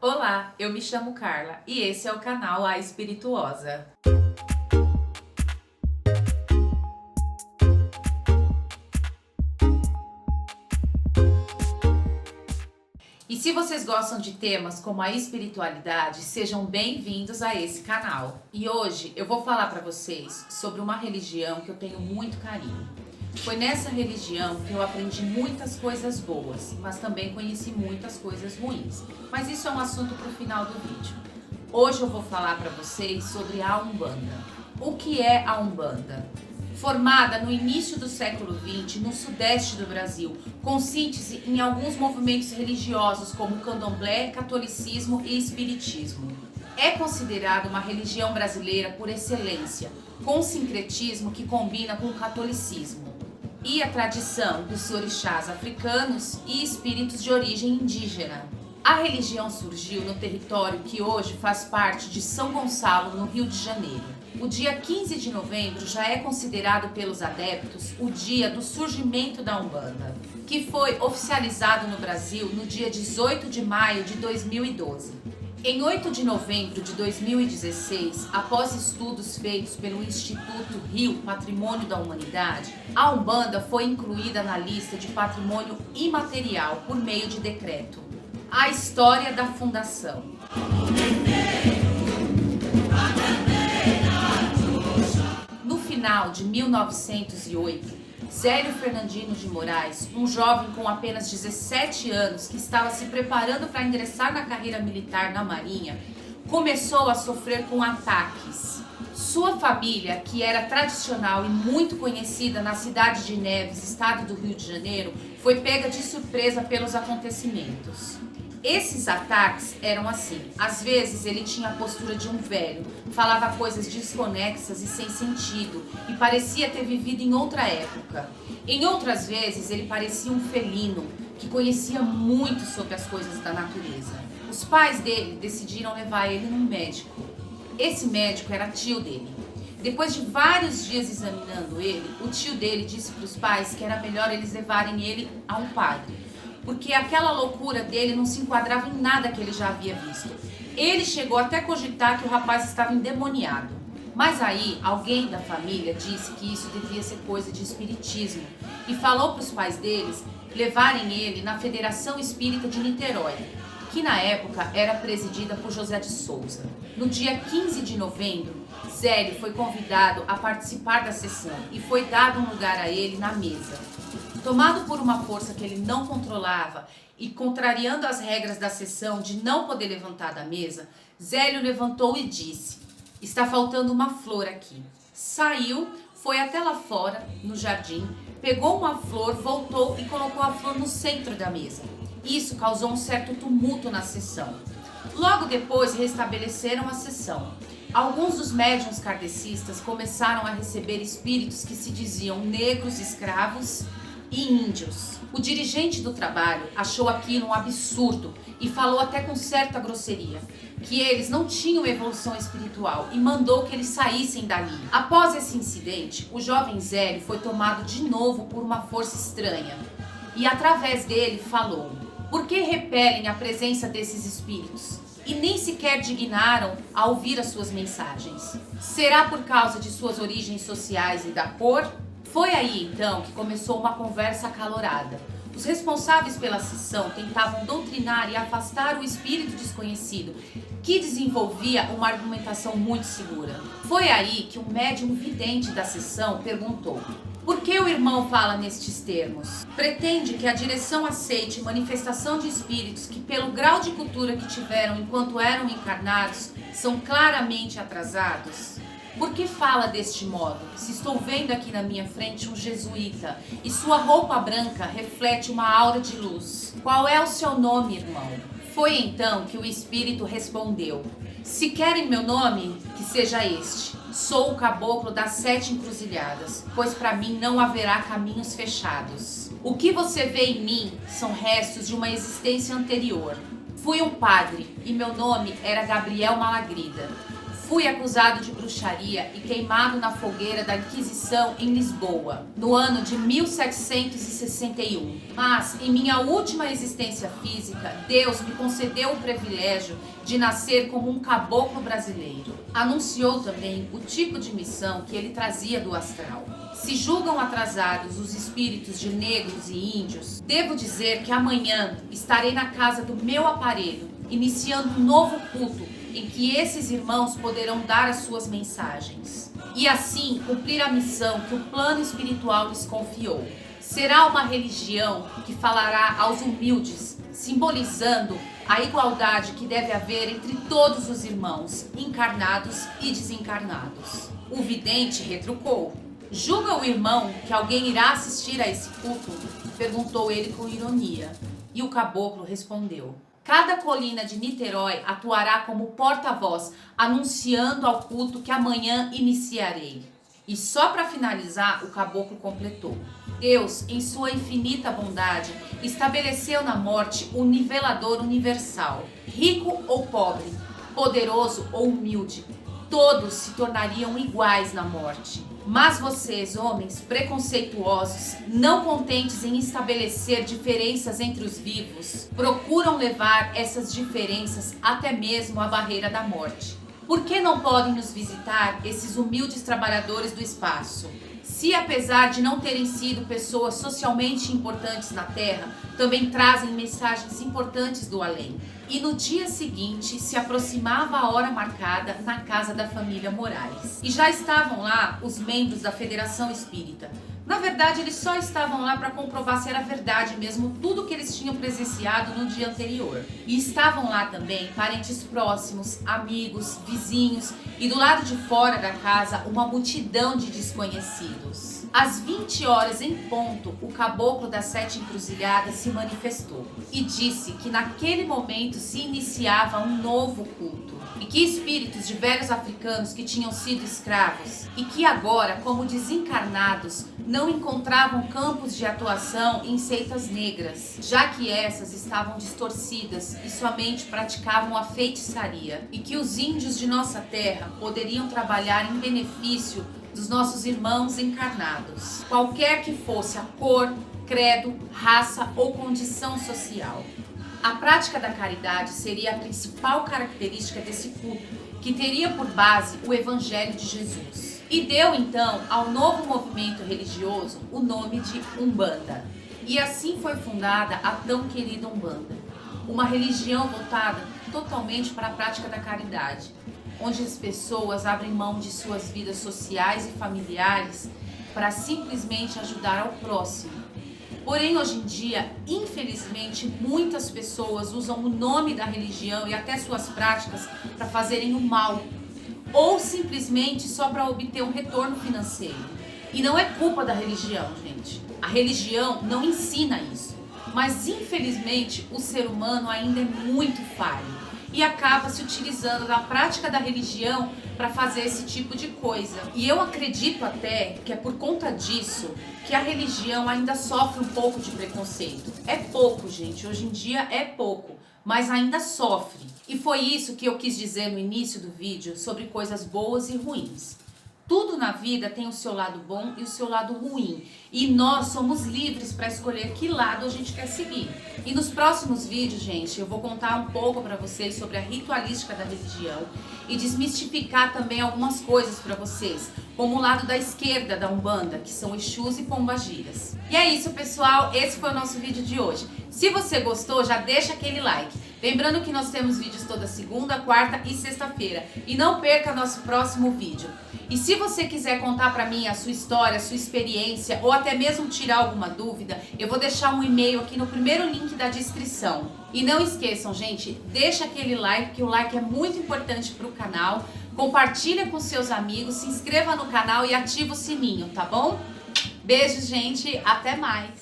Olá, eu me chamo Carla e esse é o canal A Espirituosa. E se vocês gostam de temas como a espiritualidade, sejam bem-vindos a esse canal. E hoje eu vou falar para vocês sobre uma religião que eu tenho muito carinho. Foi nessa religião que eu aprendi muitas coisas boas, mas também conheci muitas coisas ruins. Mas isso é um assunto para o final do vídeo. Hoje eu vou falar para vocês sobre a Umbanda. O que é a Umbanda? Formada no início do século XX no sudeste do Brasil, com síntese em alguns movimentos religiosos como Candomblé, Catolicismo e Espiritismo. É considerada uma religião brasileira por excelência, com sincretismo que combina com o catolicismo e a tradição dos orixás africanos e espíritos de origem indígena. A religião surgiu no território que hoje faz parte de São Gonçalo, no Rio de Janeiro. O dia 15 de novembro já é considerado pelos adeptos o dia do surgimento da Umbanda, que foi oficializado no Brasil no dia 18 de maio de 2012. Em 8 de novembro de 2016, após estudos feitos pelo Instituto Rio Patrimônio da Humanidade, a Umbanda foi incluída na lista de patrimônio imaterial por meio de decreto. A história da fundação. No final de 1908, Zélio Fernandino de Moraes, um jovem com apenas 17 anos que estava se preparando para ingressar na carreira militar na Marinha, começou a sofrer com ataques. Sua família, que era tradicional e muito conhecida na cidade de Neves, estado do Rio de Janeiro, foi pega de surpresa pelos acontecimentos. Esses ataques eram assim: às vezes ele tinha a postura de um velho, falava coisas desconexas e sem sentido e parecia ter vivido em outra época. Em outras vezes ele parecia um felino que conhecia muito sobre as coisas da natureza. Os pais dele decidiram levar ele num médico. Esse médico era tio dele. Depois de vários dias examinando ele, o tio dele disse para os pais que era melhor eles levarem ele a um padre, porque aquela loucura dele não se enquadrava em nada que ele já havia visto. Ele chegou até a cogitar que o rapaz estava endemoniado. Mas aí, alguém da família disse que isso devia ser coisa de espiritismo e falou para os pais deles levarem ele na Federação Espírita de Niterói, que na época era presidida por José de Souza. No dia 15 de novembro, Zélio foi convidado a participar da sessão e foi dado um lugar a ele na mesa. Tomado por uma força que ele não controlava e contrariando as regras da sessão de não poder levantar da mesa, Zélio levantou e disse: "Está faltando uma flor aqui." Saiu, foi até lá fora, no jardim, pegou uma flor, voltou e colocou a flor no centro da mesa. Isso causou um certo tumulto na sessão. Logo depois restabeleceram a sessão. Alguns dos médiuns kardecistas começaram a receber espíritos que se diziam negros escravos e índios. O dirigente do trabalho achou aquilo um absurdo e falou até com certa grosseria que eles não tinham evolução espiritual e mandou que eles saíssem dali. Após esse incidente, o jovem Zélio foi tomado de novo por uma força estranha e através dele falou: "Por que repelem a presença desses espíritos e nem sequer dignaram a ouvir as suas mensagens? Será por causa de suas origens sociais e da cor?" Foi aí então que começou uma conversa acalorada. Os responsáveis pela sessão tentavam doutrinar e afastar o espírito desconhecido, que desenvolvia uma argumentação muito segura. Foi aí que um médium vidente da sessão perguntou: "Por que o irmão fala nestes termos? Pretende que a direção aceite manifestação de espíritos que, pelo grau de cultura que tiveram enquanto eram encarnados, são claramente atrasados? Por que fala deste modo, se estou vendo aqui na minha frente um jesuíta e sua roupa branca reflete uma aura de luz? Qual é o seu nome, irmão?" Foi então que o espírito respondeu: "Se querem meu nome, que seja este. Sou o caboclo das 7 encruzilhadas, pois para mim não haverá caminhos fechados. O que você vê em mim são restos de uma existência anterior. Fui um padre e meu nome era Gabriel Malagrida. fui acusado de bruxaria e queimado na fogueira da Inquisição em Lisboa, no ano de 1761. Mas, em minha última existência física, Deus me concedeu o privilégio de nascer como um caboclo brasileiro. Anunciou também o tipo de missão que ele trazia do astral. Se julgam atrasados os espíritos de negros e índios, devo dizer que amanhã estarei na casa do meu aparelho, iniciando um novo culto em que esses irmãos poderão dar as suas mensagens e assim cumprir a missão que o plano espiritual lhes confiou. Será uma religião que falará aos humildes, simbolizando a igualdade que deve haver entre todos os irmãos, encarnados e desencarnados. O vidente retrucou: "Julga o irmão que alguém irá assistir a esse culto?" perguntou ele com ironia. E o caboclo respondeu: "Cada colina de Niterói atuará como porta-voz, anunciando ao culto que amanhã iniciarei." E só para finalizar, o caboclo completou: "Deus, em sua infinita bondade, estabeleceu na morte um nivelador universal. Rico ou pobre, poderoso ou humilde, todos se tornariam iguais na morte. Mas vocês, homens preconceituosos, não contentes em estabelecer diferenças entre os vivos, procuram levar essas diferenças até mesmo à barreira da morte. Por que não podem nos visitar esses humildes trabalhadores do espaço? Se, apesar de não terem sido pessoas socialmente importantes na Terra, também trazem mensagens importantes do além." E no dia seguinte se aproximava a hora marcada na casa da família Moraes. E já estavam lá os membros da Federação Espírita. Na verdade, eles só estavam lá para comprovar se era verdade mesmo tudo que eles tinham presenciado no dia anterior. E estavam lá também parentes próximos, amigos, vizinhos e do lado de fora da casa uma multidão de desconhecidos. Às 20 horas em ponto, o caboclo das 7 encruzilhadas se manifestou e disse que naquele momento se iniciava um novo culto e que espíritos de velhos africanos que tinham sido escravos e que agora, como desencarnados, não encontravam campos de atuação em seitas negras, já que essas estavam distorcidas e somente praticavam a feitiçaria, e que os índios de nossa terra poderiam trabalhar em benefício dos nossos irmãos encarnados, qualquer que fosse a cor, credo, raça ou condição social. A prática da caridade seria a principal característica desse culto, que teria por base o Evangelho de Jesus. E deu então ao novo movimento religioso o nome de Umbanda. E assim foi fundada a tão querida Umbanda, uma religião voltada totalmente para a prática da caridade, onde as pessoas abrem mão de suas vidas sociais e familiares para simplesmente ajudar ao próximo. Porém, hoje em dia, infelizmente, muitas pessoas usam o nome da religião e até suas práticas para fazerem o mal, ou simplesmente só para obter um retorno financeiro. E não é culpa da religião, gente. A religião não ensina isso, mas infelizmente o ser humano ainda é muito falho e acaba se utilizando da prática da religião para fazer esse tipo de coisa. E eu acredito até que é por conta disso que a religião ainda sofre um pouco de preconceito. É pouco, gente, hoje em dia é pouco, mas ainda sofre. E foi isso que eu quis dizer no início do vídeo sobre coisas boas e ruins. Tudo na vida tem o seu lado bom e o seu lado ruim. E nós somos livres para escolher que lado a gente quer seguir. E nos próximos vídeos, gente, eu vou contar um pouco para vocês sobre a ritualística da religião e desmistificar também algumas coisas para vocês, como o lado da esquerda da Umbanda, que são Exus e Pombagiras. E é isso, pessoal. Esse foi o nosso vídeo de hoje. Se você gostou, já deixa aquele like. Lembrando que nós temos vídeos toda segunda, quarta e sexta-feira. E não perca nosso próximo vídeo. E se você quiser contar pra mim a sua história, a sua experiência, ou até mesmo tirar alguma dúvida, eu vou deixar um e-mail aqui no primeiro link da descrição. E não esqueçam, gente, deixa aquele like, que o like é muito importante pro canal. Compartilha com seus amigos, se inscreva no canal e ativa o sininho, tá bom? Beijos, gente, até mais!